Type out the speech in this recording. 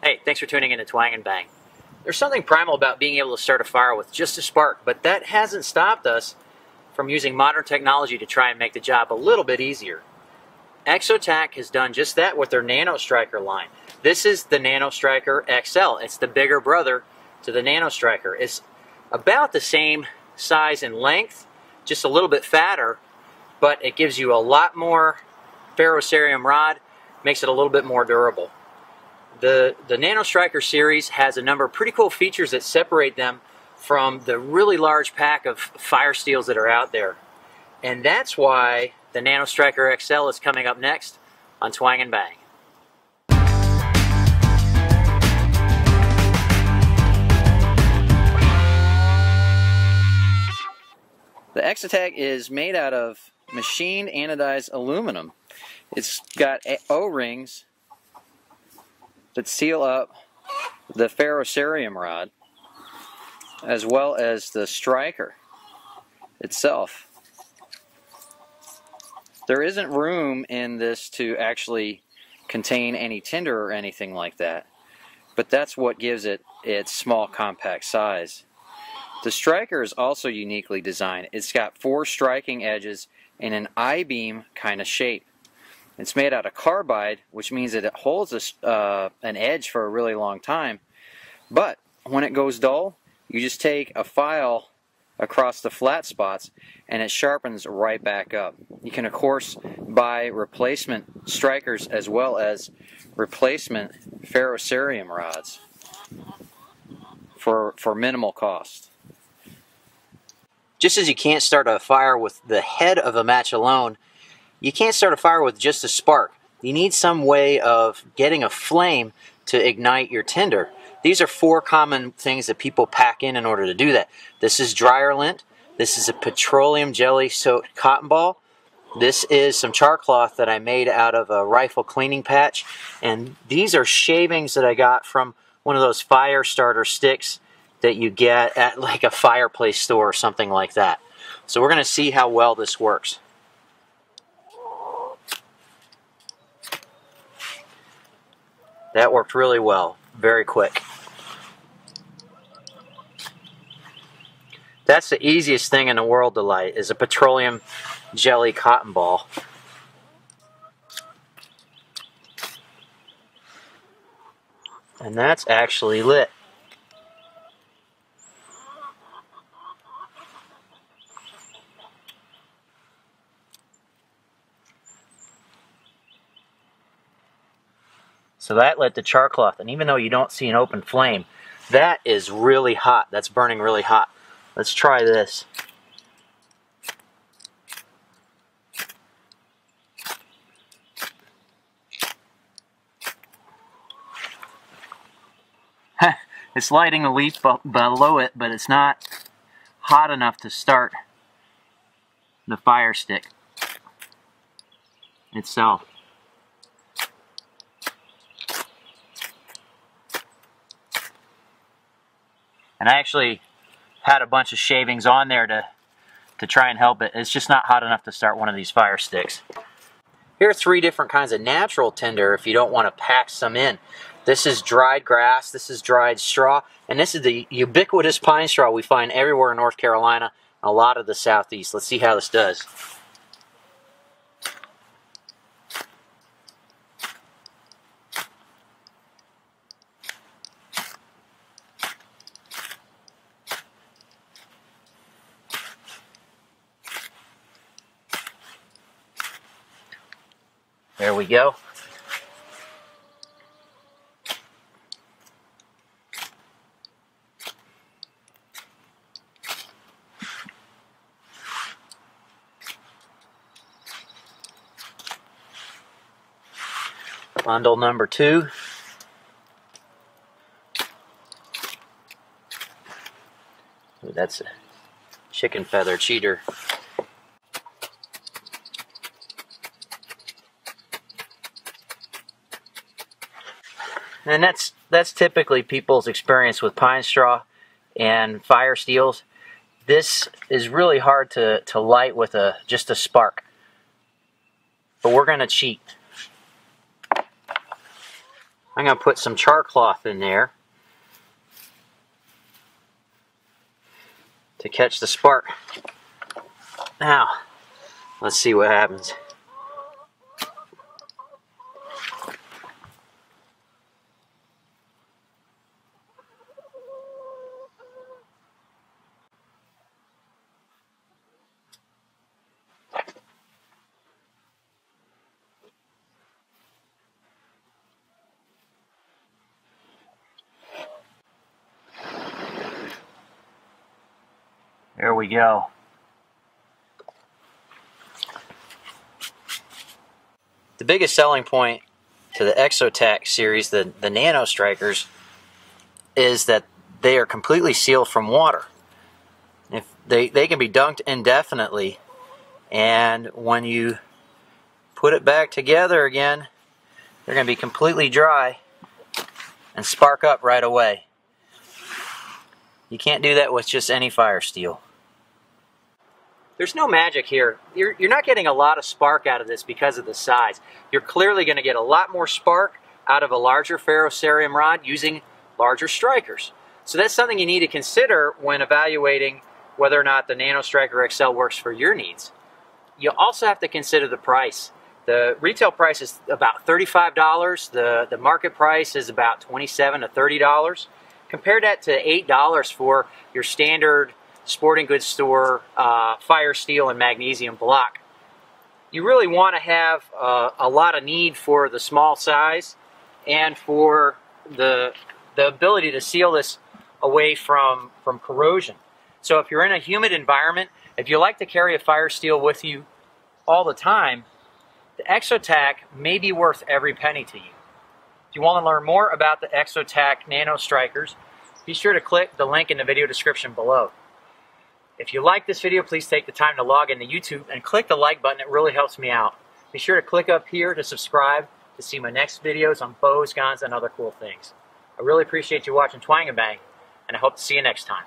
Hey, thanks for tuning in to Twang and Bang. There's something primal about being able to start a fire with just a spark, but that hasn't stopped us from using modern technology to try and make the job a little bit easier. EXOTAC has done just that with their Nano Striker line. This is the Nano Striker XL. It's the bigger brother to the Nano Striker. It's about the same size and length, just a little bit fatter, but it gives you a lot more Ferrocerium rod, makes it a little bit more durable. The Nano Striker series has a number of pretty cool features that separate them from the really large pack of fire steels that are out there. And that's why the Nano Striker XL is coming up next on Twang and Bang. The EXOTAC is made out of machined anodized aluminum. It's got O-rings that seal up the Ferrocerium rod, as well as the striker itself. There isn't room in this to actually contain any tinder or anything like that, but that's what gives it its small compact size. The striker is also uniquely designed. It's got 4 striking edges in an I-beam kind of shape. It's made out of carbide, which means that it holds an edge for a really long time. But when it goes dull, you just take a file across the flat spots and it sharpens right back up. You can, of course, buy replacement strikers as well as replacement Ferrocerium rods for minimal cost. Just as you can't start a fire with the head of a match alone, you can't start a fire with just a spark. You need some way of getting a flame to ignite your tinder. These are 4 common things that people pack in order to do that. This is dryer lint. This is a petroleum jelly soaked cotton ball. This is some char cloth that I made out of a rifle cleaning patch. And these are shavings that I got from one of those fire starter sticks that you get at like a fireplace store or something like that. So we're going to see how well this works. That worked really well, very quick. That's the easiest thing in the world to light, is a petroleum jelly cotton ball. And that's actually lit. So that lit the char cloth, and even though you don't see an open flame, that is really hot. That's burning really hot. Let's try this. It's lighting a leaf below it, but it's not hot enough to start the fire stick itself. And I actually had a bunch of shavings on there to try and help it. It's just not hot enough to start one of these fire sticks. Here are 3 different kinds of natural tinder if you don't want to pack some in. This is dried grass, this is dried straw, and this is the ubiquitous pine straw we find everywhere in North Carolina, and a lot of the Southeast. Let's see how this does. There we go. Bundle number 2. Ooh, that's a chicken feather cheater. And that's typically people's experience with pine straw and fire steels. This is really hard to light with just a spark. But we're going to cheat. I'm going to put some char cloth in there to catch the spark. Now, let's see what happens. There we go. The biggest selling point to the EXOTAC series, the Nano Strikers, is that they are completely sealed from water. If they can be dunked indefinitely, and when you put it back together again, they're going to be completely dry and spark up right away. You can't do that with just any fire steel. There's no magic here. You're not getting a lot of spark out of this because of the size. You're clearly going to get a lot more spark out of a larger ferrocerium rod using larger strikers. So that's something you need to consider when evaluating whether or not the Nano Striker XL works for your needs. You also have to consider the price. The retail price is about $35. The market price is about $27 to $30. Compare that to $8 for your standard sporting goods store fire steel and magnesium block. You really want to have a lot of need for the small size and for the ability to seal this away from corrosion. So if you're in a humid environment, if you like to carry a fire steel with you all the time, the EXOTAC may be worth every penny to you. If you want to learn more about the EXOTAC Nano Strikers, be sure to click the link in the video description below. If you like this video, please take the time to log into YouTube and click the like button. It really helps me out. Be sure to click up here to subscribe to see my next videos on bows, guns, and other cool things. I really appreciate you watching Twang and Bang, and I hope to see you next time.